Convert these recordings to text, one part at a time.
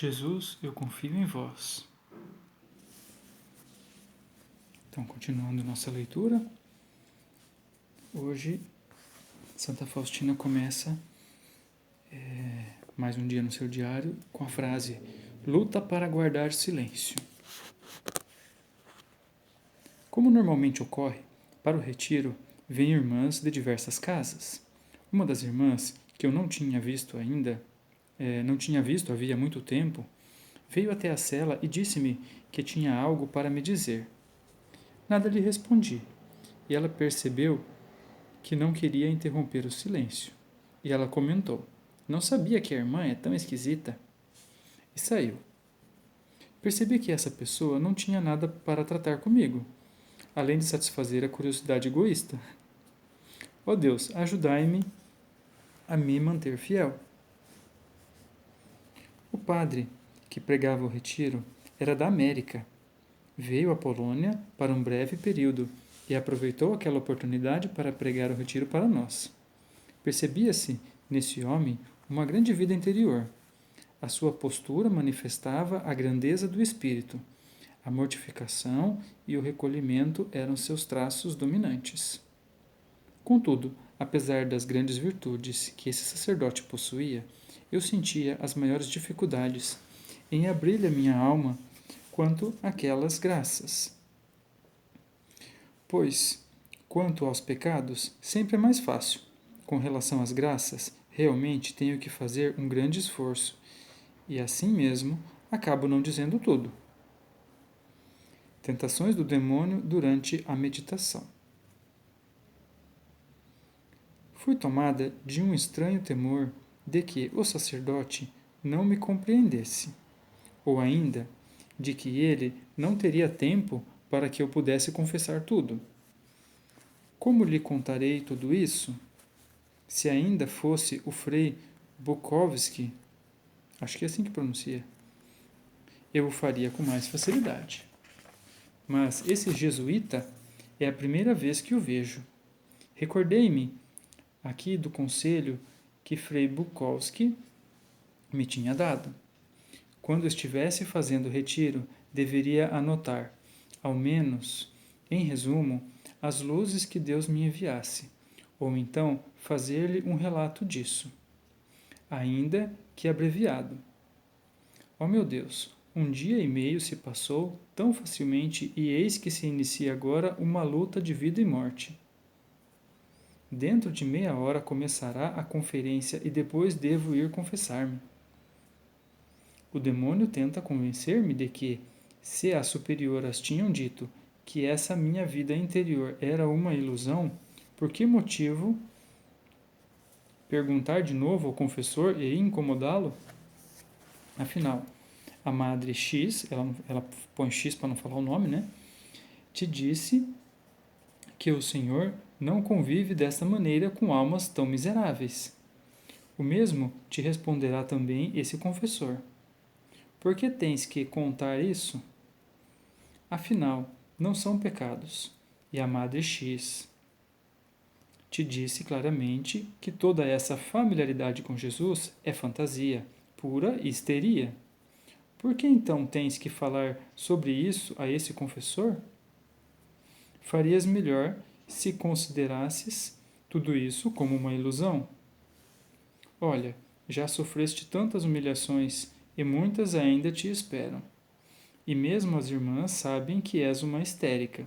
Jesus, eu confio em vós. Então, continuando nossa leitura, hoje Santa Faustina começa mais um dia no seu diário com a frase: luta para guardar silêncio. Como normalmente ocorre, para o retiro vêm irmãs de diversas casas. Uma das irmãs, que eu não tinha visto havia muito tempo, veio até a cela e disse-me que tinha algo para me dizer. Nada lhe respondi, e ela percebeu que não queria interromper o silêncio. E ela comentou: não sabia que a irmã é tão esquisita. E saiu. Percebi que essa pessoa não tinha nada para tratar comigo, além de satisfazer a curiosidade egoísta. Ó Deus, ajudai-me a me manter fiel. O padre que pregava o retiro era da América. Veio à Polônia para um breve período e aproveitou aquela oportunidade para pregar o retiro para nós. Percebia-se nesse homem uma grande vida interior. A sua postura manifestava a grandeza do espírito. A mortificação e o recolhimento eram seus traços dominantes. Contudo, apesar das grandes virtudes que esse sacerdote possuía, eu sentia as maiores dificuldades em abrir-lhe a minha alma quanto àquelas graças. Pois, quanto aos pecados, sempre é mais fácil. Com relação às graças, realmente tenho que fazer um grande esforço, e assim mesmo acabo não dizendo tudo. Tentações do demônio durante a meditação. Fui tomada de um estranho temor de que o sacerdote não me compreendesse, ou ainda de que ele não teria tempo para que eu pudesse confessar tudo. Como lhe contarei tudo isso? Se ainda fosse o frei Bukovski, acho que é assim que pronuncia, eu o faria com mais facilidade. Mas esse jesuíta é a primeira vez que o vejo. Recordei-me aqui do conselho que frei Bukovski me tinha dado. Quando estivesse fazendo retiro, deveria anotar, ao menos, em resumo, as luzes que Deus me enviasse, ou então fazer-lhe um relato disso, ainda que abreviado. Ó meu Deus, um dia e meio se passou tão facilmente e eis que se inicia agora uma luta de vida e morte. Dentro de meia hora começará a conferência e depois devo ir confessar-me. O demônio tenta convencer-me de que, se as superioras tinham dito que essa minha vida interior era uma ilusão, por que motivo perguntar de novo ao confessor e incomodá-lo? Afinal, a Madre X, ela põe X para não falar o nome, né? Te disse que o Senhor não convive desta maneira com almas tão miseráveis. O mesmo te responderá também esse confessor. Por que tens que contar isso? Afinal, não são pecados. E a Madre X te disse claramente que toda essa familiaridade com Jesus é fantasia, pura histeria. Por que então tens que falar sobre isso a esse confessor? Farias melhor se considerasses tudo isso como uma ilusão. Olha, já sofreste tantas humilhações e muitas ainda te esperam. E mesmo as irmãs sabem que és uma histérica.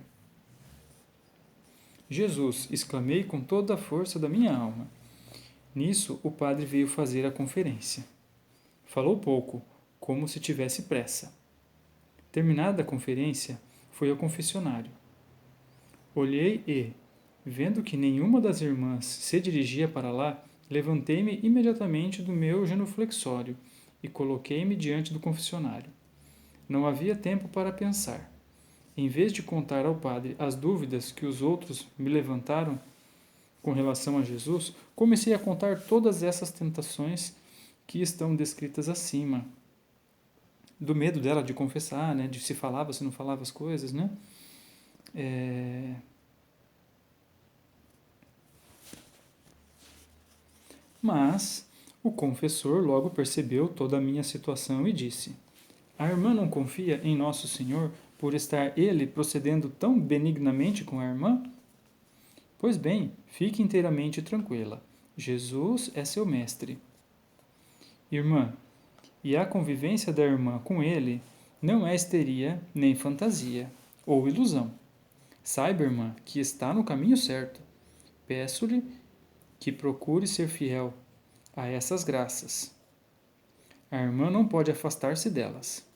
Jesus, exclamei com toda a força da minha alma. Nisso, o padre veio fazer a conferência. Falou pouco, como se tivesse pressa. Terminada a conferência, fui ao confessionário. Olhei e, vendo que nenhuma das irmãs se dirigia para lá, levantei-me imediatamente do meu genuflexório e coloquei-me diante do confessionário. Não havia tempo para pensar. Em vez de contar ao padre as dúvidas que os outros me levantaram com relação a Jesus, comecei a contar todas essas tentações que estão descritas acima. Do medo dela de confessar, né, de se falava, se não falava as coisas, né? Mas O confessor logo percebeu toda a minha situação e disse: A irmã não confia em Nosso Senhor por estar ele procedendo tão benignamente com a irmã? Pois bem, fique inteiramente tranquila. Jesus é seu mestre. Irmã, e a convivência da irmã com ele não é histeria nem fantasia ou ilusão. Saiba, irmã, que está no caminho certo. Peço-lhe que procure ser fiel a essas graças. A irmã não pode afastar-se delas.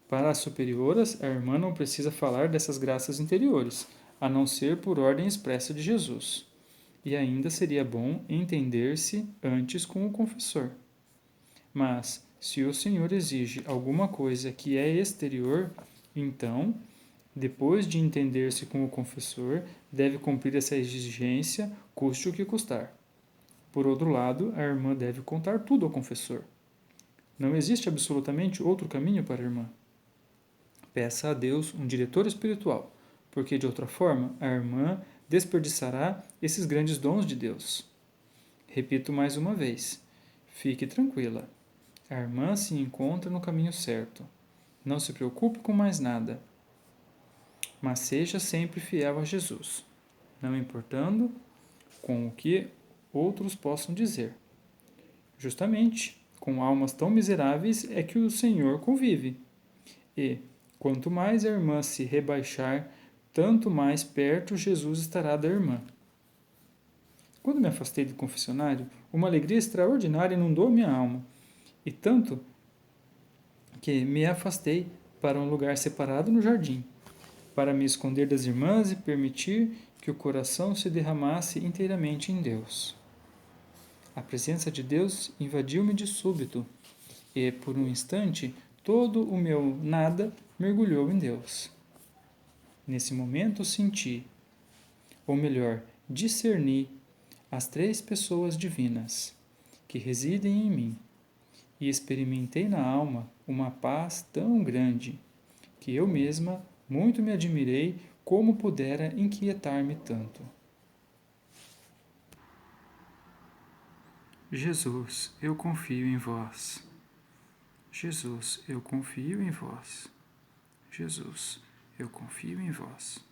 Para as superioras, a irmã não precisa falar dessas graças interiores, a não ser por ordem expressa de Jesus. E ainda seria bom entender-se antes com o confessor. Mas, se o Senhor exige alguma coisa que é exterior, então, depois de entender-se com o confessor, deve cumprir essa exigência, custe o que custar. Por outro lado, a irmã deve contar tudo ao confessor. Não existe absolutamente outro caminho para a irmã. Peça a Deus um diretor espiritual, porque de outra forma a irmã desperdiçará esses grandes dons de Deus. Repito mais uma vez: fique tranquila. A irmã se encontra no caminho certo. Não se preocupe com mais nada, mas seja sempre fiel a Jesus, não importando com o que outros possam dizer. Justamente com almas tão miseráveis é que o Senhor convive. E, quanto mais a irmã se rebaixar, tanto mais perto Jesus estará da irmã. Quando me afastei do confessionário, uma alegria extraordinária inundou minha alma, e tanto que me afastei para um lugar separado no jardim, para me esconder das irmãs e permitir que o coração se derramasse inteiramente em Deus. A presença de Deus invadiu-me de súbito, e, por um instante, todo o meu nada mergulhou em Deus. Nesse momento senti, ou melhor, discerni, as três pessoas divinas que residem em mim, e experimentei na alma uma paz tão grande que eu mesma muito me admirei como pudera inquietar-me tanto. Jesus, eu confio em vós. Jesus, eu confio em vós. Jesus, eu confio em vós.